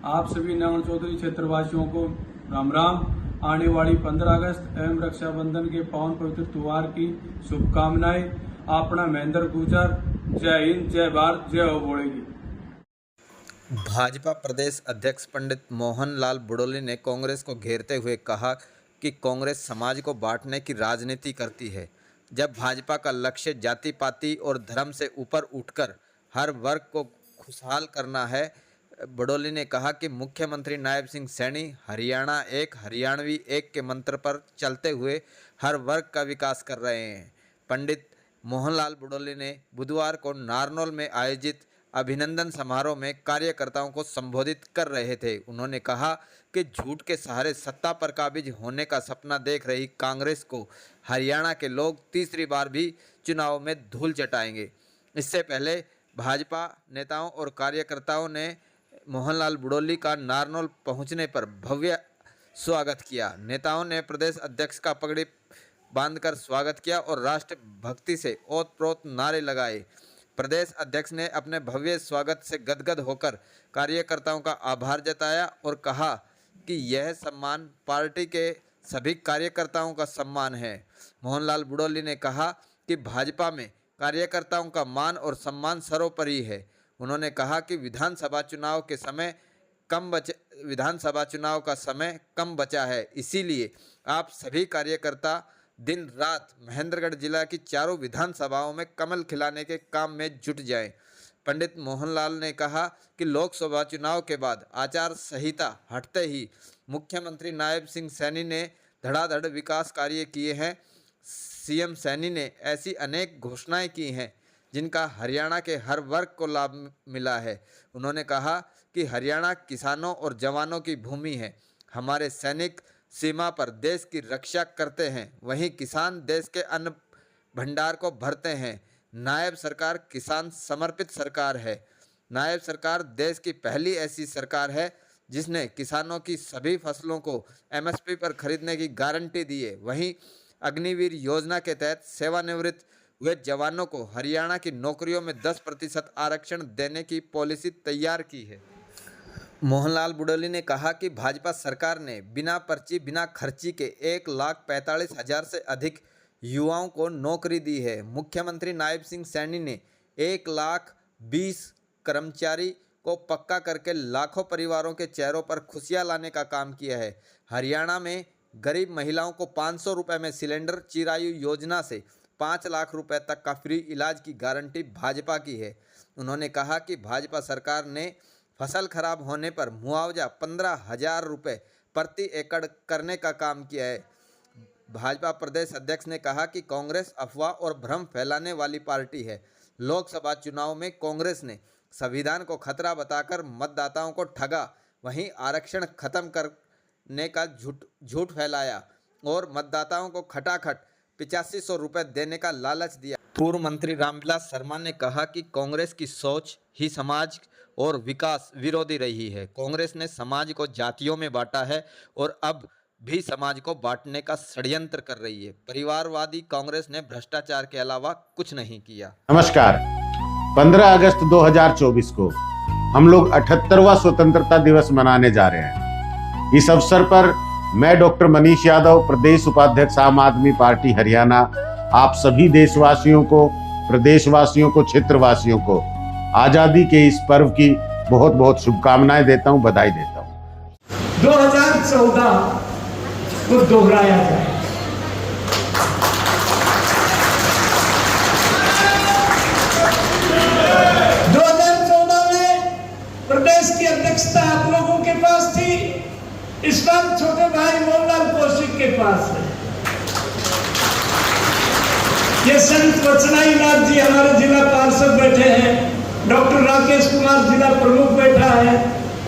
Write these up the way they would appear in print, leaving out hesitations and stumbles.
आप सभी नवल चौधरी क्षेत्रवासियों को राम राम। आने वाली 15 अगस्त एवं रक्षाबंधन के पावन पवित्र त्योहार की शुभकामनाएं। अपना महेंद्र गुजर। जय हिंद, जय भारत, जय हो बोलेगी। भाजपा प्रदेश अध्यक्ष पंडित मोहनलाल बुडोली ने कांग्रेस को घेरते हुए कहा कि कांग्रेस समाज को बांटने की राजनीति करती है, जब भाजपा का लक्ष्य जाति पाति और धर्म से ऊपर उठकर हर वर्ग को खुशहाल करना है। बुडोली ने कहा कि मुख्यमंत्री नायब सिंह सैनी हरियाणा एक, हरियाणवी एक के मंत्र पर चलते हुए हर वर्ग का विकास कर रहे हैं। पंडित मोहनलाल बुडोली ने बुधवार को नारनौल में आयोजित अभिनंदन समारोह में कार्यकर्ताओं को संबोधित कर रहे थे। उन्होंने कहा कि झूठ के सहारे सत्ता पर काबिज होने का सपना देख रही कांग्रेस को हरियाणा के लोग तीसरी बार भी चुनाव में धूल चटाएंगे। इससे पहले भाजपा नेताओं और कार्यकर्ताओं ने मोहनलाल बुडोली का नारनौल पहुंचने पर भव्य स्वागत किया। नेताओं ने प्रदेश अध्यक्ष का पगड़ी बांधकर स्वागत किया और राष्ट्रभक्ति से ओत-प्रोत नारे लगाए। प्रदेश अध्यक्ष ने अपने भव्य स्वागत से गदगद होकर कार्यकर्ताओं का आभार जताया और कहा कि यह सम्मान पार्टी के सभी कार्यकर्ताओं का सम्मान है। मोहनलाल बुडोली ने कहा कि भाजपा में कार्यकर्ताओं का मान और सम्मान सर्वोपरि है। उन्होंने कहा कि विधानसभा चुनाव का समय कम बचा है, इसीलिए आप सभी कार्यकर्ता दिन रात महेंद्रगढ़ जिला की चारों विधानसभाओं में कमल खिलाने के काम में जुट जाएं। पंडित मोहनलाल ने कहा कि लोकसभा चुनाव के बाद आचार संहिता हटते ही मुख्यमंत्री नायब सिंह सैनी ने धड़ाधड़ विकास कार्य किए हैं। सीएम सैनी ने ऐसी अनेक घोषणाएं की हैं जिनका हरियाणा के हर वर्ग को लाभ मिला है। उन्होंने कहा कि हरियाणा किसानों और जवानों की भूमि है। हमारे सैनिक सीमा पर देश की रक्षा करते हैं, वहीं किसान देश के अन्न भंडार को भरते हैं। नायब सरकार किसान समर्पित सरकार है। नायब सरकार देश की पहली ऐसी सरकार है जिसने किसानों की सभी फसलों को एमएसपी पर खरीदने की गारंटी दी है। वहीं अग्निवीर योजना के तहत सेवानिवृत्त हुए जवानों को हरियाणा की नौकरियों में 10% आरक्षण देने की पॉलिसी तैयार की है। मोहनलाल बुडोली ने कहा कि भाजपा सरकार ने बिना पर्ची बिना खर्ची के 1,45,000 से अधिक युवाओं को नौकरी दी है। मुख्यमंत्री नायब सिंह सैनी ने 1,20,000 कर्मचारी को पक्का करके लाखों परिवारों के चेहरों पर खुशियां लाने का काम किया है। हरियाणा में गरीब महिलाओं को 500 रुपये में सिलेंडर, चिरायु योजना से 5 लाख रुपए तक का फ्री इलाज की गारंटी भाजपा की है। उन्होंने कहा कि भाजपा सरकार ने फसल खराब होने पर मुआवजा 15,000 रुपये प्रति एकड़ करने का काम किया है। भाजपा प्रदेश अध्यक्ष ने कहा कि कांग्रेस अफवाह और भ्रम फैलाने वाली पार्टी है। लोकसभा चुनाव में कांग्रेस ने संविधान को खतरा बताकर मतदाताओं को ठगा, वहीं आरक्षण खत्म करने का झूठ फैलाया और मतदाताओं को खटाखट 8500 रुपये देने का लालच दिया। पूर्व मंत्री रामविलास शर्मा ने कहा कि कांग्रेस की सोच ही समाज और विकास विरोधी रही है। कांग्रेस ने समाज को जातियों में बांटा है और अब भी समाज को बांटने का षड्यंत्र कर रही है। परिवारवादी कांग्रेस ने भ्रष्टाचार के अलावा कुछ नहीं किया। नमस्कार। 15 अगस्त 2024 को हम लोग 78वां स्वतंत्रता दिवस मनाने जा रहे हैं। इस अवसर पर मैं डॉक्टर मनीष यादव, प्रदेश उपाध्यक्ष आम आदमी पार्टी हरियाणा, आप सभी देशवासियों को, प्रदेशवासियों को, क्षेत्रवासियों को आजादी के इस पर्व की बहुत बहुत शुभकामनाएं देता हूं, बधाई देता हूं। 2014 को दोहराया जाए। प्रदेश की अध्यक्षता आप लोगों के पास थी, इस बार छोटे भाई मोहनलाल कौशिक के पास है। ये संत वचनाई नाथ जी हमारे जिला पार्षद बैठे हैं, डॉक्टर राकेश कुमार जिला प्रमुख बैठा है,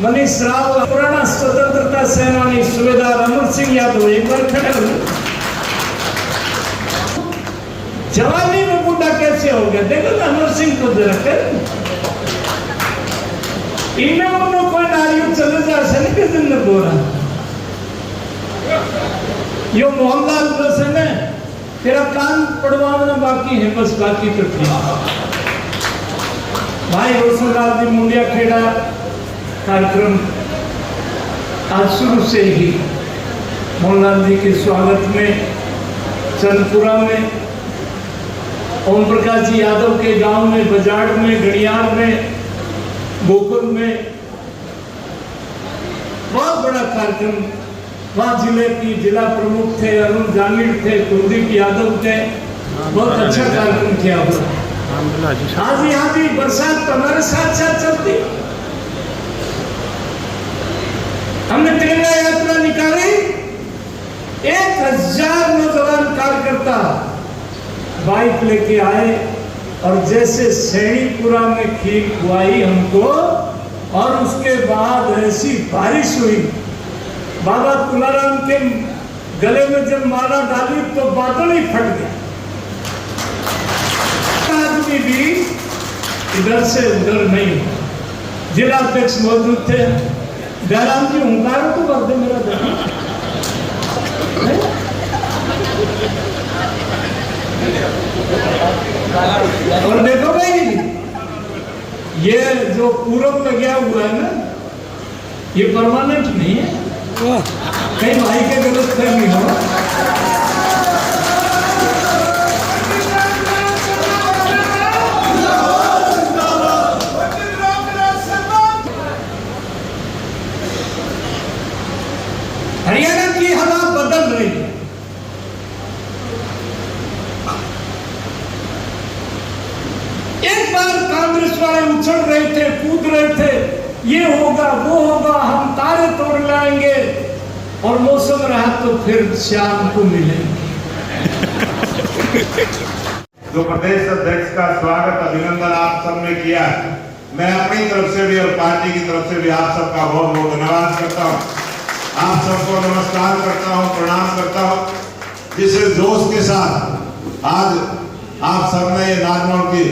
मनीष राव पुराना स्वतंत्रता सेनानी सूबेदार अमर सिंह यादव एक बार खड़े हो। जवानी में बूढ़ा कैसे हो गया देखो ना, अमर सिंह को जरा कर इन्होंने कोई नारियल चले जा सके दिन में बोला यो मोहनलाल बस है, तेरा कान पड़वाना बाकी है, बस बाकी तो ठीक। भाई रोशनलाल जी मुंडिया खेड़ा कार्यक्रम आज शुरू से ही मोहनलाल जी के स्वागत में चंदपुरा में, ओम प्रकाश जी यादव के गांव में, बजाड़ में, गड़ियार में, गोकुल में बहुत बड़ा कार्यक्रम, वहाँ जिले की जिला प्रमुख थे, अरुण जांगीड़ थे, कुलदीप यादव थे, बहुत अच्छा कार्यक्रम किया हुआ। आज यहाँ भी बरसात हमारे साथ साथ चलती, हमने तिरंगा यात्रा निकाली, 1000 नौजवान कार्यकर्ता बाइक लेके आए और जैसे सैनीपुरा में खीर खुआई हमको, और उसके बाद ऐसी बारिश हुई, बाबा तुलाराम के गले में जब माला डाली तो बादल ही फट गया। आदमी भी इधर से उधर नहीं, जिला अध्यक्ष मौजूद थे, जयराम जी हुंकार तो कर दे मेरा और देखो भाई, ये जो पूरब में गया हुआ है ना, ये परमानेंट नहीं है, कहीं भाई के गलत फहमी हो। हरियाणा की हवा बदल रही है। एक बार कांग्रेस वाले उछल रहे थे, कूद रहे थे, ये होगा वो होगा, हम तारे तोड़ लाएंगे, और मौसम रहा तो फिर शाम को मिलेंगे। जो प्रदेश अध्यक्ष का स्वागत अभिनंदन आप सबने किया, मैं अपनी तरफ से भी और पार्टी की तरफ से भी आप सबका बहुत बहुत धन्यवाद करता हूँ। आप सबको नमस्कार करता हूँ, प्रणाम करता हूँ। जिस जोश के साथ आज आप सबने ये नागनौर की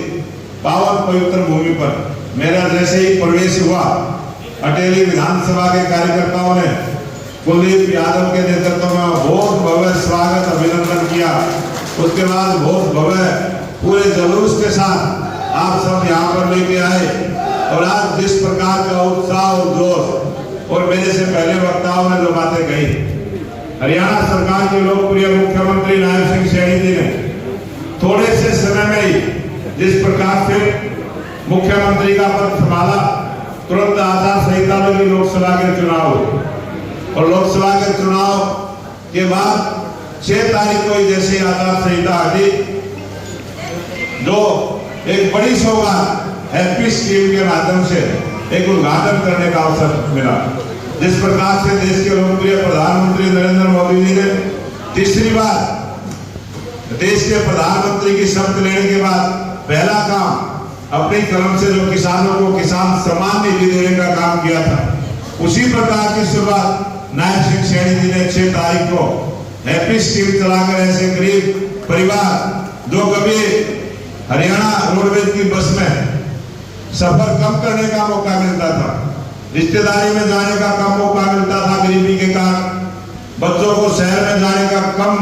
पावन पवित्र भूमि पर मेरा जैसे ही प्रवेश हुआ, अटेली विधानसभा के कार्यकर्ताओं ने कुलदीप यादव के नेतृत्व में बहुत भव्य स्वागत अभिनंदन किया। उसके बाद बहुत भव्य पूरे जुलूस के साथ आप सब यहाँ पर लेके आए, और आज जिस प्रकार का उत्साह और जोश, और मेरे से पहले वक्ताओं ने जो बातें कही, हरियाणा सरकार के लोकप्रिय मुख्यमंत्री नायब सिंह सैनी जी ने थोड़े से समय में ही जिस प्रकार से मुख्यमंत्री का पद संभाला, तुरंत आचार संहिता में भी लोकसभा के चुनाव हुए, और लोकसभा के चुनाव के बाद 6 तारीख को जैसे आचार संहिता हटी, जो एक बड़ी सौगात हैप्पी स्कीम के माध्यम से एक उद्घाटन करने का अवसर मिला। जिस प्रकार से देश के लोकप्रिय प्रधानमंत्री नरेंद्र मोदी जी ने तीसरी बार देश के प्रधानमंत्री की शपथ लेने के बाद पहला काम अपनी कलम से जो किसानों को किसान सम्मान निधि देने का काम किया था, उसी प्रकार की शुरुआत नायब सिंह सैनी जी ने 6 तारीख को हैप्पी स्कीम चलाकर ऐसे गरीब परिवार जो कभी हरियाणा रोडवेज की बस में सफर कम करने का मौका मिलता था, रिश्तेदारी में जाने का कम मौका मिलता था गरीबी के कारण, बच्चों को शहर में जाने का कम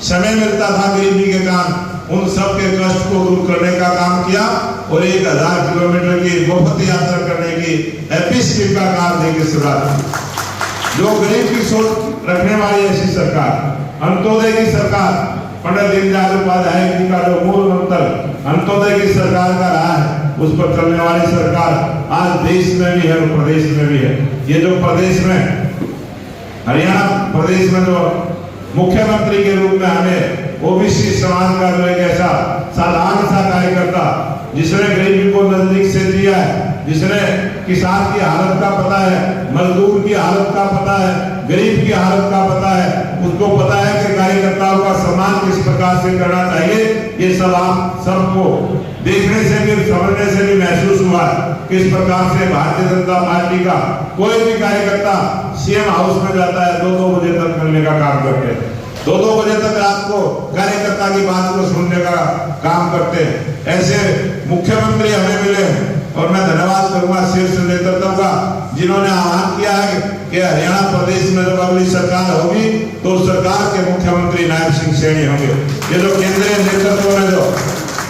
समय मिलता था गरीबी के कारण, उन सब के कष्ट को दूर करने का काम किया, और 1000 किलोमीटर की मुफ्त यात्रा करने की हैप्पी स्कीम का काम देकर शुरुआत। जो गरीब की सोच रखने वाली ऐसी सरकार, अंत्योदय की सरकार, पंडित दीनदयाल उपाध्याय जी का जो मूल मंत्र अंत्योदय की सरकार का रहा है, उस पर चलने वाली सरकार आज देश में भी है और प्रदेश में भी है। ये जो प्रदेश में, हरियाणा प्रदेश में जो मुख्यमंत्री के रूप में हमें ओबीसी समाज का जो एक ऐसा साधारण सा कार्यकर्ता, जिसने गरीबी को नजदीक से दिया है, जिसने किसान की हालत का पता है, मजदूर की हालत का पता है, गरीब की हालत का पता है, उसको पता है कि कार्यकर्ताओं का सम्मान किस प्रकार से करना चाहिए। ये सब आप सबको देखने से भी, समझने से भी महसूस हुआ किस प्रकार से भारतीय जनता पार्टी का कोई भी कार्यकर्ता सीएम हाउस में जाता है, 2-2 बजे तक मिलने का काम करते हैं, 2-2 बजे तक रात को कार्यकर्ता की बात को सुनने का काम करते हैं। ऐसे मुख्यमंत्री हमें मिले, और मैं धन्यवाद करूंगा शीर्ष नेतृत्व का, जिन्होंने आह्वान किया है कि हरियाणा प्रदेश में जब अगली सरकार होगी तो सरकार के मुख्यमंत्री नायब सिंह सैनी होंगे। ये जो केंद्रीय नेतृत्व ने जो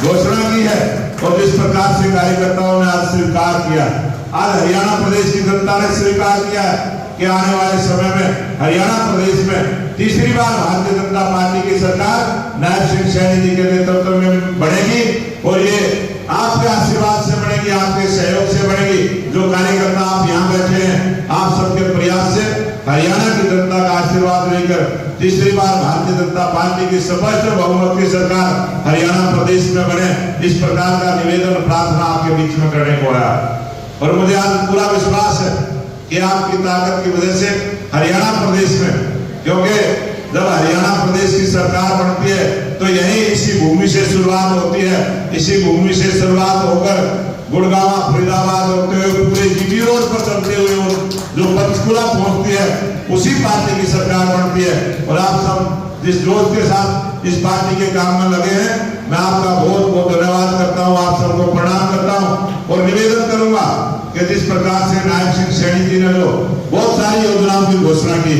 घोषणा की है और जिस प्रकार से कार्यकर्ताओं ने आज स्वीकार किया, आज हरियाणा प्रदेश की जनता ने स्वीकार किया है कि आने वाले समय में हरियाणा प्रदेश में तीसरी बार भारतीय जनता पार्टी की सरकार नायब सिंह सैनी जी के नेतृत्व में बढ़ेगी और ये आपके आशीर्वाद से बढ़ेगी, आपके सहयोग से बढ़ेगी। जो कार्यकर्ता आप यहाँ बैठे हैं, आप सबके प्रयास से हरियाणा की जनता का आशीर्वाद लेकर तीसरी बार भारतीय जनता पार्टी की स्पष्ट बहुमत की सरकार हरियाणा प्रदेश में बने, इस प्रकार का निवेदन प्रार्थना आपके बीच में करने को आया। और मुझे आज पूरा विश्वास है कि आपकी ताकत की वजह से हरियाणा प्रदेश में, क्योंकि जब हरियाणा प्रदेश की सरकार बनती है तो यही इसी भूमि से शुरुआत होती है, इसी भूमि से शुरुआत होकर गुड़गांव फरीदाबाद होते हुए पूरे जीबी रोड पर चलते हुए जो पंचकुला पहुंचती है, उसी पार्टी की सरकार बनती है। और आप सब जिस जोश के साथ इस पार्टी के काम में लगे हैं, मैं आपका बहुत बहुत धन्यवाद करता हूं, आप सबको प्रणाम करता हूं और निवेदन करूंगा कि जिस प्रकार से नायब सिंह सैनी जी ने जो बहुत सारी योजनाओं की घोषणा की,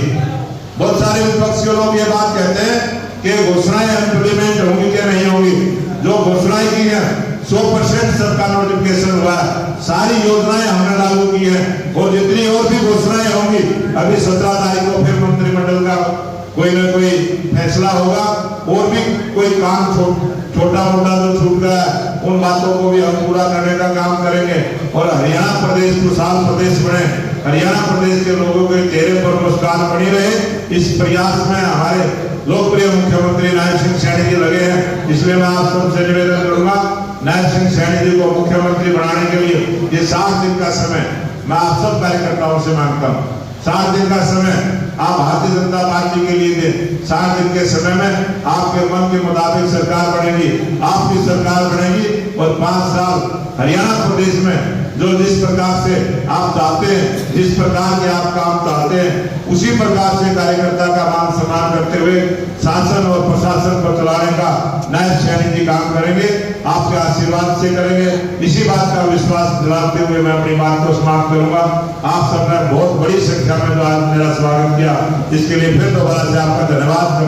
बहुत सारे विपक्षी लोग ये बात कहते हैं कि घोषणाएं इम्प्लीमेंट होंगी क्या नहीं होंगी। जो घोषणाएं की है 100% सबका नोटिफिकेशन हुआ है, सारी योजनाएं हमने लागू की है और जितनी और भी घोषणाएं होंगी, अभी 17 तारीख को फिर मंत्रिमंडल का कोई न कोई फैसला होगा और भी कोई काम छोटा मोटा जो छूट गया उन बातों को भी हम पूरा करने का काम करेंगे और हरियाणा प्रदेश खुशहाल प्रदेश बने, हरियाणा प्रदेश के लोगों के चेहरे पर मुस्कान बनी रहे, इस प्रयास में हमारे लोकप्रिय मुख्यमंत्री नायब सिंह सैनी जी लगे हैं। इसलिए मैं आप सबसे निवेदन करूंगा, नायब सिंह सैनी जी को मुख्यमंत्री बनाने के लिए ये 60 दिन का समय मैं आप सब कार्यकर्ताओं से मांगता हूँ। 60 दिन का समय आप भारतीय जनता पार्टी के लिए दें। 60 दिन के समय में आपके मन के मुताबिक सरकार बनेगी, आपकी सरकार बनेगी और 5 साल हरियाणा प्रदेश में जो जिस प्रकार से आप चाहते हैं, जिस प्रकार के आप काम चाहते हैं, उसी प्रकार से कार्यकर्ता का मान सम्मान करते हुए शासन और प्रशासन को चलाने का नायब सैनी जी काम करेंगे, आपके आशीर्वाद से करेंगे। इसी बात का विश्वास दिलाते हुए मैं अपनी बात को समाप्त करूंगा। आप सबने बहुत बड़ी संख्या में जो आज मेरा स्वागत किया, इसके लिए फिर दोबारा से आपका धन्यवाद।